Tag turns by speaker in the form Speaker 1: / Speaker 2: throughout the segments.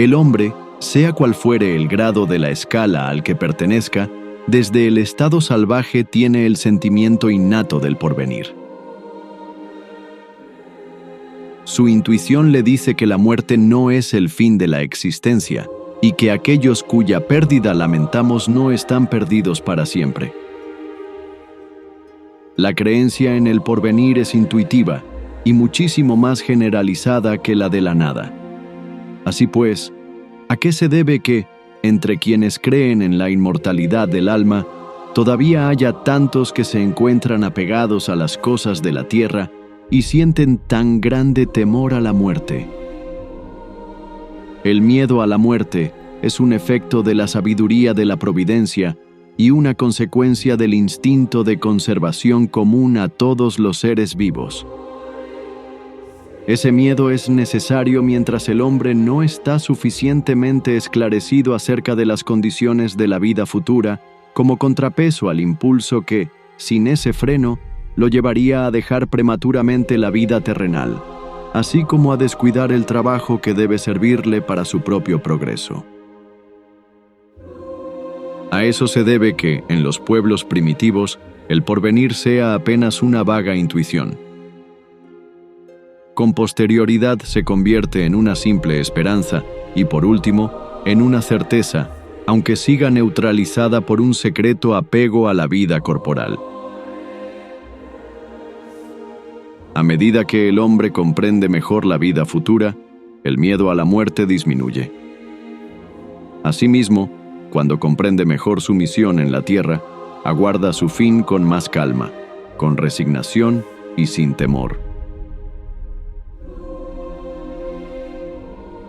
Speaker 1: El hombre, sea cual fuere el grado de la escala al que pertenezca, desde el estado salvaje tiene el sentimiento innato del porvenir. Su intuición le dice que la muerte no es el fin de la existencia y que aquellos cuya pérdida lamentamos no están perdidos para siempre. La creencia en el porvenir es intuitiva y muchísimo más generalizada que la de la nada. Así pues, ¿a qué se debe que, entre quienes creen en la inmortalidad del alma, todavía haya tantos que se encuentran apegados a las cosas de la tierra y sienten tan grande temor a la muerte? El miedo a la muerte es un efecto de la sabiduría de la providencia y una consecuencia del instinto de conservación común a todos los seres vivos. Ese miedo es necesario mientras el hombre no está suficientemente esclarecido acerca de las condiciones de la vida futura, como contrapeso al impulso que, sin ese freno, lo llevaría a dejar prematuramente la vida terrenal, así como a descuidar el trabajo que debe servirle para su propio progreso. A eso se debe que, en los pueblos primitivos, el porvenir sea apenas una vaga intuición. Con posterioridad se convierte en una simple esperanza y, por último, en una certeza, aunque siga neutralizada por un secreto apego a la vida corporal. A medida que el hombre comprende mejor la vida futura, el miedo a la muerte disminuye. Asimismo, cuando comprende mejor su misión en la tierra, aguarda su fin con más calma, con resignación y sin temor.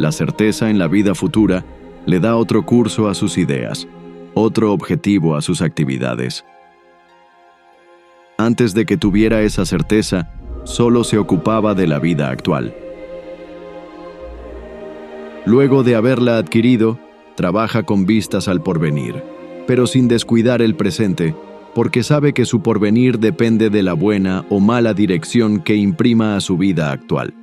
Speaker 1: La certeza en la vida futura le da otro curso a sus ideas, otro objetivo a sus actividades. Antes de que tuviera esa certeza, solo se ocupaba de la vida actual. Luego de haberla adquirido, trabaja con vistas al porvenir, pero sin descuidar el presente, porque sabe que su porvenir depende de la buena o mala dirección que imprima a su vida actual.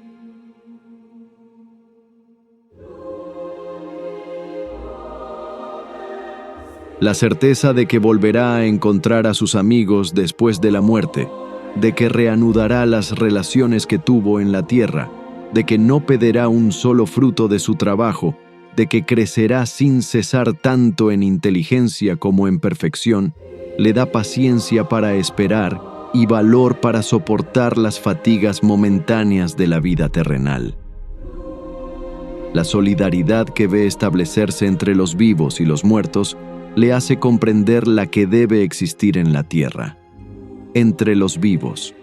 Speaker 1: La certeza de que volverá a encontrar a sus amigos después de la muerte, de que reanudará las relaciones que tuvo en la tierra, de que no perderá un solo fruto de su trabajo, de que crecerá sin cesar tanto en inteligencia como en perfección, le da paciencia para esperar y valor para soportar las fatigas momentáneas de la vida terrenal. La solidaridad que ve establecerse entre los vivos y los muertos le hace comprender la que debe existir en la tierra, entre los vivos.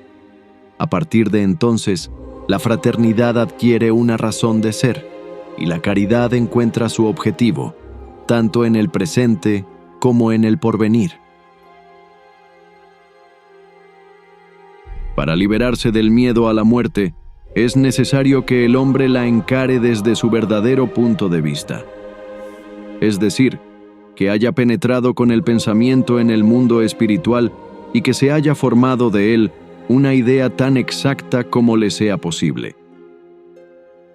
Speaker 1: A partir de entonces, la fraternidad adquiere una razón de ser y la caridad encuentra su objetivo, tanto en el presente como en el porvenir. Para liberarse del miedo a la muerte, es necesario que el hombre la encare desde su verdadero punto de vista. Es decir, que haya penetrado con el pensamiento en el mundo espiritual y que se haya formado de él una idea tan exacta como le sea posible,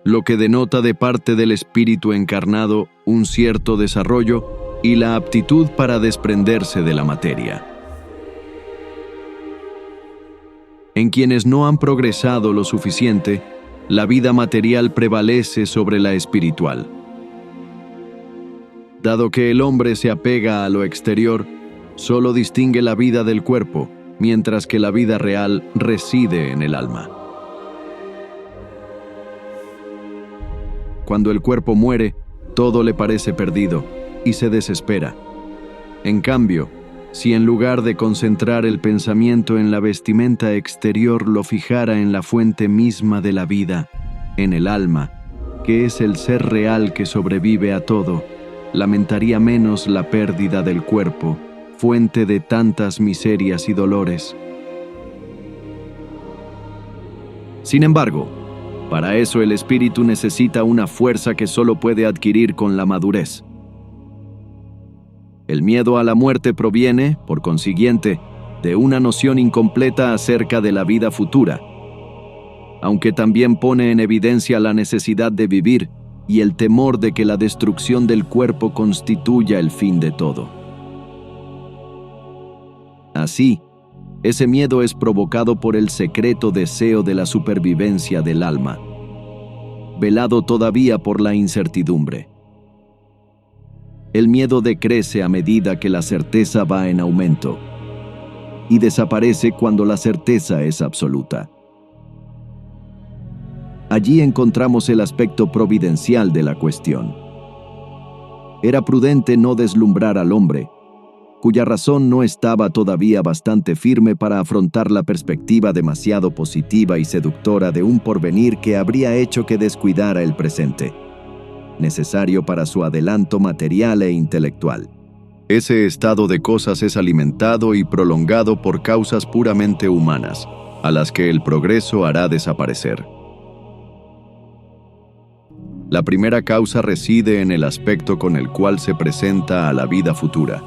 Speaker 1: lo que denota de parte del espíritu encarnado un cierto desarrollo y la aptitud para desprenderse de la materia. En quienes no han progresado lo suficiente, la vida material prevalece sobre la espiritual. Dado que el hombre se apega a lo exterior, solo distingue la vida del cuerpo, mientras que la vida real reside en el alma. Cuando el cuerpo muere, todo le parece perdido y se desespera. En cambio, si en lugar de concentrar el pensamiento en la vestimenta exterior lo fijara en la fuente misma de la vida, en el alma, que es el ser real que sobrevive a todo, lamentaría menos la pérdida del cuerpo, fuente de tantas miserias y dolores. Sin embargo, para eso el espíritu necesita una fuerza que solo puede adquirir con la madurez. El miedo a la muerte proviene, por consiguiente, de una noción incompleta acerca de la vida futura, aunque también pone en evidencia la necesidad de vivir y el temor de que la destrucción del cuerpo constituya el fin de todo. Así, ese miedo es provocado por el secreto deseo de la supervivencia del alma, velado todavía por la incertidumbre. El miedo decrece a medida que la certeza va en aumento y desaparece cuando la certeza es absoluta. Allí encontramos el aspecto providencial de la cuestión. Era prudente no deslumbrar al hombre, cuya razón no estaba todavía bastante firme para afrontar la perspectiva demasiado positiva y seductora de un porvenir que habría hecho que descuidara el presente, necesario para su adelanto material e intelectual. Ese estado de cosas es alimentado y prolongado por causas puramente humanas, a las que el progreso hará desaparecer. La primera causa reside en el aspecto con el cual se presenta a la vida futura,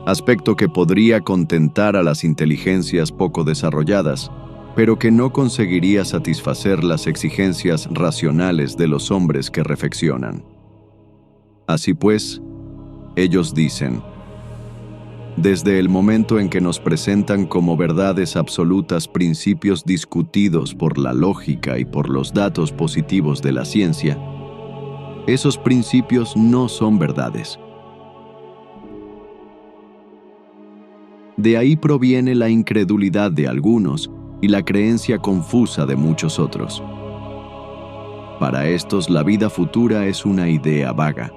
Speaker 1: aspecto que podría contentar a las inteligencias poco desarrolladas, pero que no conseguiría satisfacer las exigencias racionales de los hombres que reflexionan. Así pues, ellos dicen: desde el momento en que nos presentan como verdades absolutas principios discutidos por la lógica y por los datos positivos de la ciencia, esos principios no son verdades. De ahí proviene la incredulidad de algunos y la creencia confusa de muchos otros. Para estos, la vida futura es una idea vaga,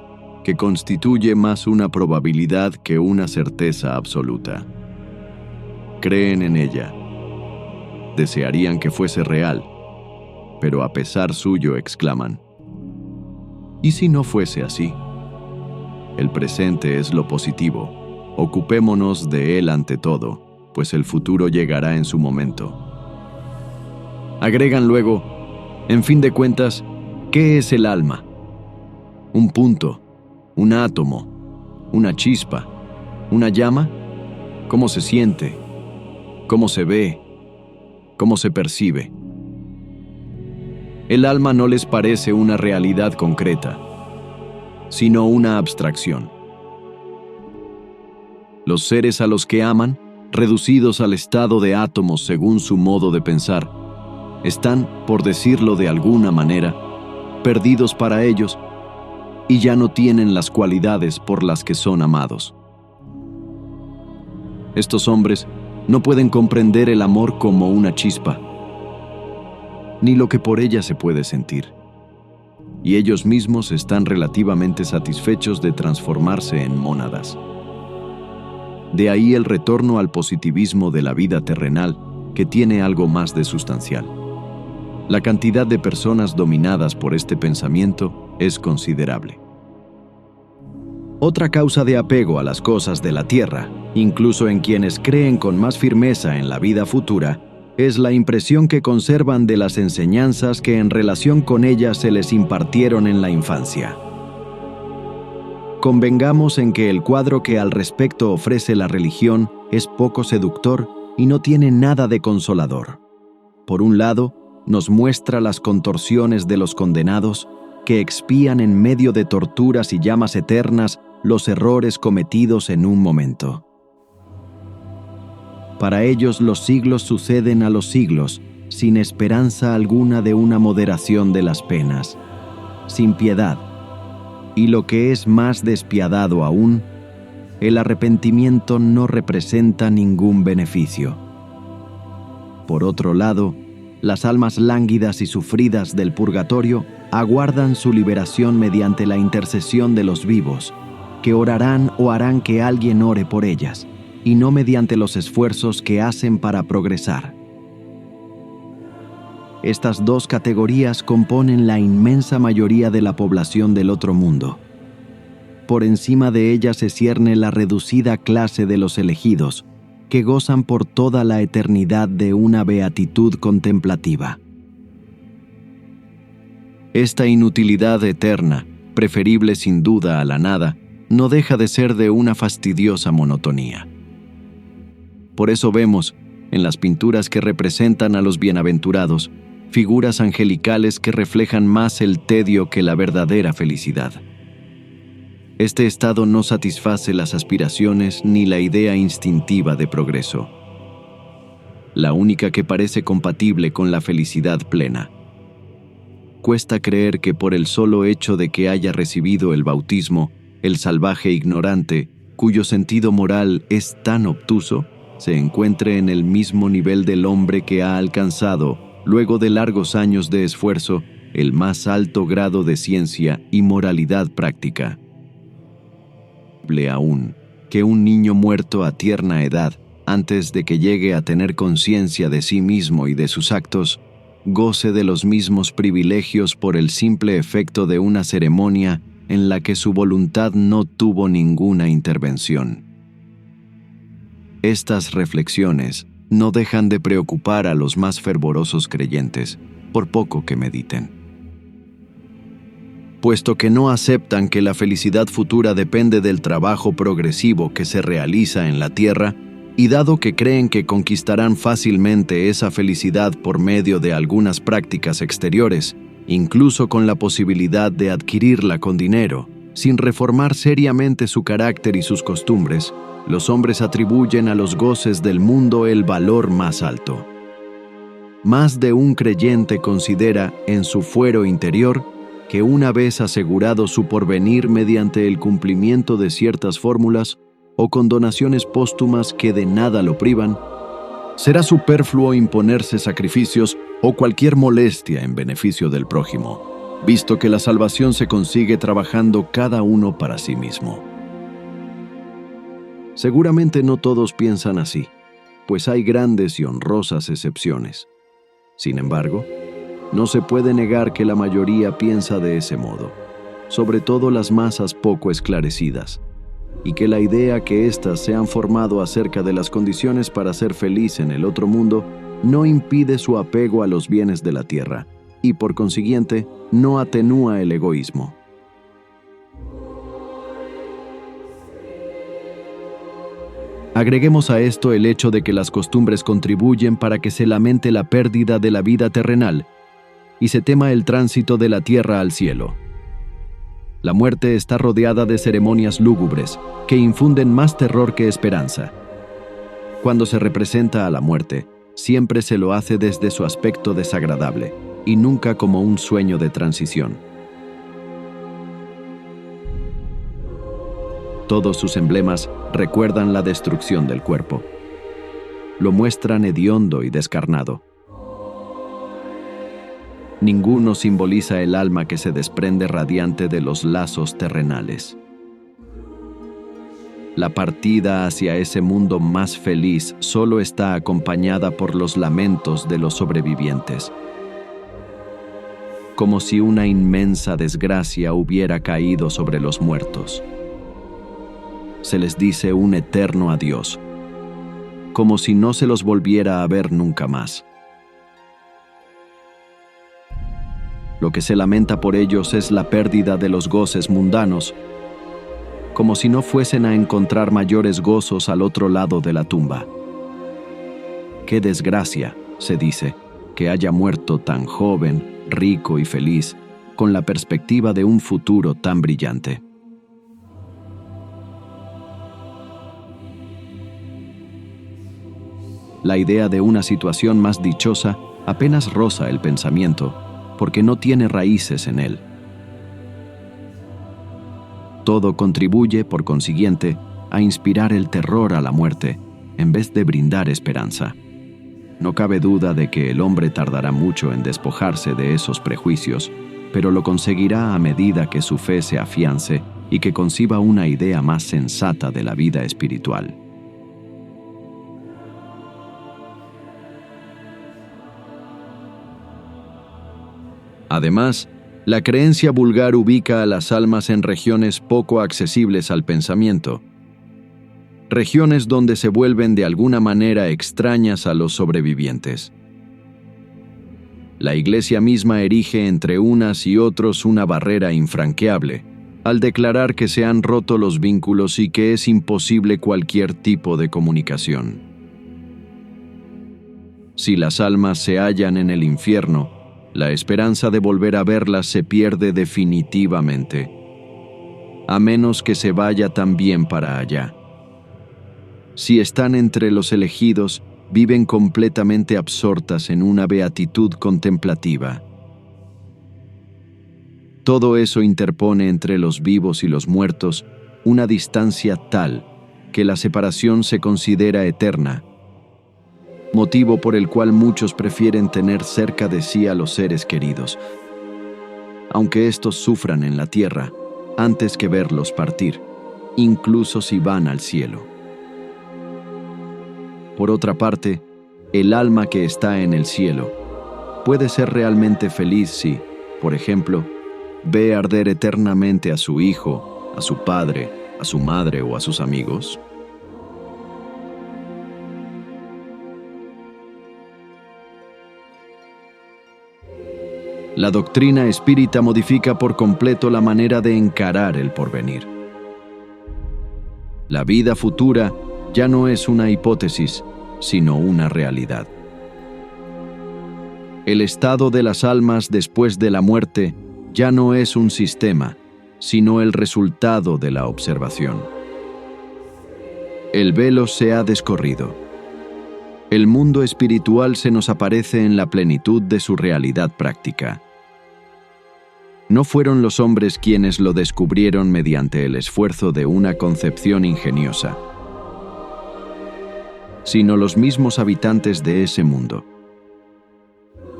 Speaker 1: que constituye más una probabilidad que una certeza absoluta. Creen en ella. Desearían que fuese real, pero a pesar suyo exclaman: ¿y si no fuese así? El presente es lo positivo. Ocupémonos de él ante todo, pues el futuro llegará en su momento. Agregan luego: en fin de cuentas, ¿qué es el alma? Un punto, un átomo, una chispa, una llama. ¿Cómo se siente? ¿Cómo se ve? ¿Cómo se percibe? El alma no les parece una realidad concreta, sino una abstracción. Los seres a los que aman, reducidos al estado de átomos según su modo de pensar, están, por decirlo de alguna manera, perdidos para ellos y ya no tienen las cualidades por las que son amados. Estos hombres no pueden comprender el amor como una chispa, ni lo que por ella se puede sentir, y ellos mismos están relativamente satisfechos de transformarse en mónadas. De ahí el retorno al positivismo de la vida terrenal, que tiene algo más de sustancial. La cantidad de personas dominadas por este pensamiento es considerable. Otra causa de apego a las cosas de la tierra, incluso en quienes creen con más firmeza en la vida futura, es la impresión que conservan de las enseñanzas que en relación con ellas se les impartieron en la infancia. Convengamos en que el cuadro que al respecto ofrece la religión es poco seductor y no tiene nada de consolador. Por un lado, nos muestra las contorsiones de los condenados que expían en medio de torturas y llamas eternas los errores cometidos en un momento. Para ellos los siglos suceden a los siglos, sin esperanza alguna de una moderación de las penas, sin piedad, y lo que es más despiadado aún, el arrepentimiento no representa ningún beneficio. Por otro lado, las almas lánguidas y sufridas del purgatorio aguardan su liberación mediante la intercesión de los vivos, que orarán o harán que alguien ore por ellas, y no mediante los esfuerzos que hacen para progresar. Estas dos categorías componen la inmensa mayoría de la población del otro mundo. Por encima de ellas se cierne la reducida clase de los elegidos, que gozan por toda la eternidad de una beatitud contemplativa. Esta inutilidad eterna, preferible sin duda a la nada, no deja de ser de una fastidiosa monotonía. Por eso vemos, en las pinturas que representan a los bienaventurados, figuras angelicales que reflejan más el tedio que la verdadera felicidad. Este estado no satisface las aspiraciones ni la idea instintiva de progreso, la única que parece compatible con la felicidad plena. Cuesta creer que por el solo hecho de que haya recibido el bautismo, el salvaje ignorante, cuyo sentido moral es tan obtuso, se encuentre en el mismo nivel del hombre que ha alcanzado, luego de largos años de esfuerzo, el más alto grado de ciencia y moralidad práctica. Aún que un niño muerto a tierna edad, antes de que llegue a tener conciencia de sí mismo y de sus actos, goce de los mismos privilegios por el simple efecto de una ceremonia en la que su voluntad no tuvo ninguna intervención. Estas reflexiones no dejan de preocupar a los más fervorosos creyentes, por poco que mediten. Puesto que no aceptan que la felicidad futura depende del trabajo progresivo que se realiza en la tierra, y dado que creen que conquistarán fácilmente esa felicidad por medio de algunas prácticas exteriores, incluso con la posibilidad de adquirirla con dinero, sin reformar seriamente su carácter y sus costumbres, los hombres atribuyen a los goces del mundo el valor más alto. Más de un creyente considera en su fuero interior que una vez asegurado su porvenir mediante el cumplimiento de ciertas fórmulas o con donaciones póstumas que de nada lo privan, será superfluo imponerse sacrificios o cualquier molestia en beneficio del prójimo, visto que la salvación se consigue trabajando cada uno para sí mismo. Seguramente no todos piensan así, pues hay grandes y honrosas excepciones. Sin embargo, no se puede negar que la mayoría piensa de ese modo, sobre todo las masas poco esclarecidas, y que la idea que éstas se han formado acerca de las condiciones para ser feliz en el otro mundo no impide su apego a los bienes de la tierra, y por consiguiente no atenúa el egoísmo. Agreguemos a esto el hecho de que las costumbres contribuyen para que se lamente la pérdida de la vida terrenal y se tema el tránsito de la tierra al cielo. La muerte está rodeada de ceremonias lúgubres que infunden más terror que esperanza. Cuando se representa a la muerte, siempre se lo hace desde su aspecto desagradable y nunca como un sueño de transición. Todos sus emblemas recuerdan la destrucción del cuerpo. Lo muestran hediondo y descarnado. Ninguno simboliza el alma que se desprende radiante de los lazos terrenales. La partida hacia ese mundo más feliz solo está acompañada por los lamentos de los sobrevivientes, como si una inmensa desgracia hubiera caído sobre los muertos. Se les dice un eterno adiós, como si no se los volviera a ver nunca más. Lo que se lamenta por ellos es la pérdida de los goces mundanos, como si no fuesen a encontrar mayores gozos al otro lado de la tumba. ¡Qué desgracia!, se dice, que haya muerto tan joven, rico y feliz, con la perspectiva de un futuro tan brillante. La idea de una situación más dichosa apenas roza el pensamiento, porque no tiene raíces en él. Todo contribuye, por consiguiente, a inspirar el terror a la muerte, en vez de brindar esperanza. No cabe duda de que el hombre tardará mucho en despojarse de esos prejuicios, pero lo conseguirá a medida que su fe se afiance y que conciba una idea más sensata de la vida espiritual. Además, la creencia vulgar ubica a las almas en regiones poco accesibles al pensamiento, regiones donde se vuelven de alguna manera extrañas a los sobrevivientes. La Iglesia misma erige entre unas y otros una barrera infranqueable, al declarar que se han roto los vínculos y que es imposible cualquier tipo de comunicación. Si las almas se hallan en el infierno, La esperanza de volver a verlas se pierde definitivamente, a menos que se vaya también para allá. Si están entre los elegidos, viven completamente absortas en una beatitud contemplativa. Todo eso interpone entre los vivos y los muertos una distancia tal que la separación se considera eterna, motivo por el cual muchos prefieren tener cerca de sí a los seres queridos, aunque estos sufran en la tierra, antes que verlos partir, incluso si van al cielo. Por otra parte, el alma que está en el cielo puede ser realmente feliz si, por ejemplo, ve arder eternamente a su hijo, a su padre, a su madre o a sus amigos. La doctrina espírita modifica por completo la manera de encarar el porvenir. La vida futura ya no es una hipótesis, sino una realidad. El estado de las almas después de la muerte ya no es un sistema, sino el resultado de la observación. El velo se ha descorrido. El mundo espiritual se nos aparece en la plenitud de su realidad práctica. No fueron los hombres quienes lo descubrieron mediante el esfuerzo de una concepción ingeniosa, sino los mismos habitantes de ese mundo,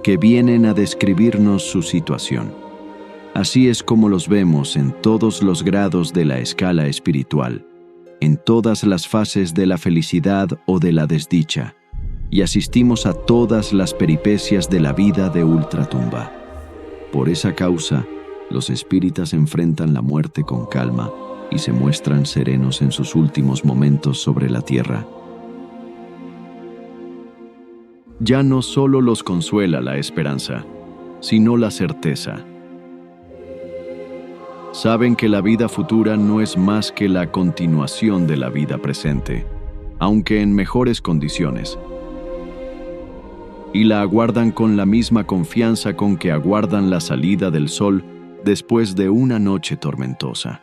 Speaker 1: que vienen a describirnos su situación. Así es como los vemos en todos los grados de la escala espiritual, en todas las fases de la felicidad o de la desdicha, y asistimos a todas las peripecias de la vida de ultratumba. Por esa causa, los espíritas enfrentan la muerte con calma y se muestran serenos en sus últimos momentos sobre la tierra. Ya no solo los consuela la esperanza, sino la certeza. Saben que la vida futura no es más que la continuación de la vida presente, aunque en mejores condiciones, y la aguardan con la misma confianza con que aguardan la salida del sol después de una noche tormentosa.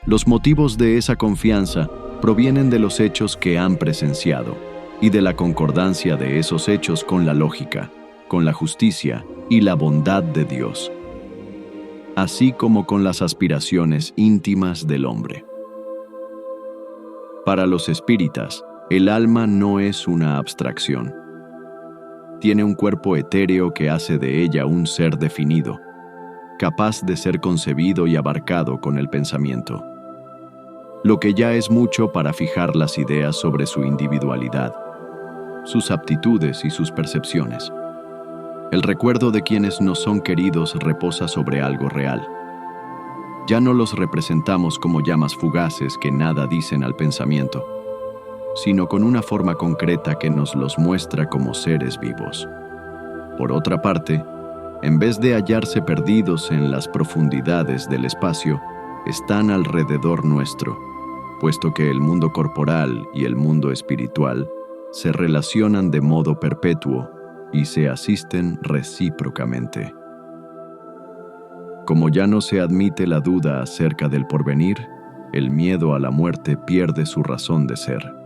Speaker 1: Los motivos de esa confianza provienen de los hechos que han presenciado y de la concordancia de esos hechos con la lógica, con la justicia y la bondad de Dios, así como con las aspiraciones íntimas del hombre. Para los espíritas, el alma no es una abstracción. Tiene un cuerpo etéreo que hace de ella un ser definido, capaz de ser concebido y abarcado con el pensamiento, lo que ya es mucho para fijar las ideas sobre su individualidad, sus aptitudes y sus percepciones. El recuerdo de quienes nos son queridos reposa sobre algo real. Ya no los representamos como llamas fugaces que nada dicen al pensamiento, sino con una forma concreta que nos los muestra como seres vivos. Por otra parte, en vez de hallarse perdidos en las profundidades del espacio, están alrededor nuestro, puesto que el mundo corporal y el mundo espiritual se relacionan de modo perpetuo y se asisten recíprocamente. Como ya no se admite la duda acerca del porvenir, el miedo a la muerte pierde su razón de ser.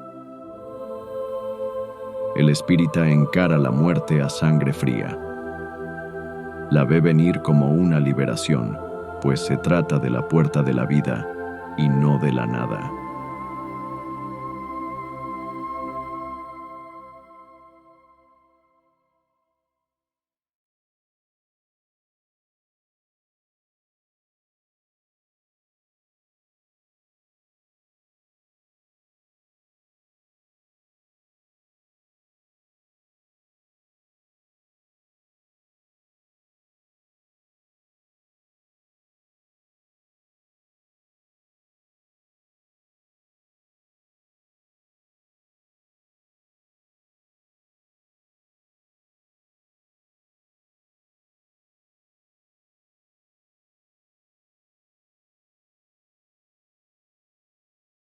Speaker 1: El espírita encara la muerte a sangre fría. La ve venir como una liberación, pues se trata de la puerta de la vida y no de la nada.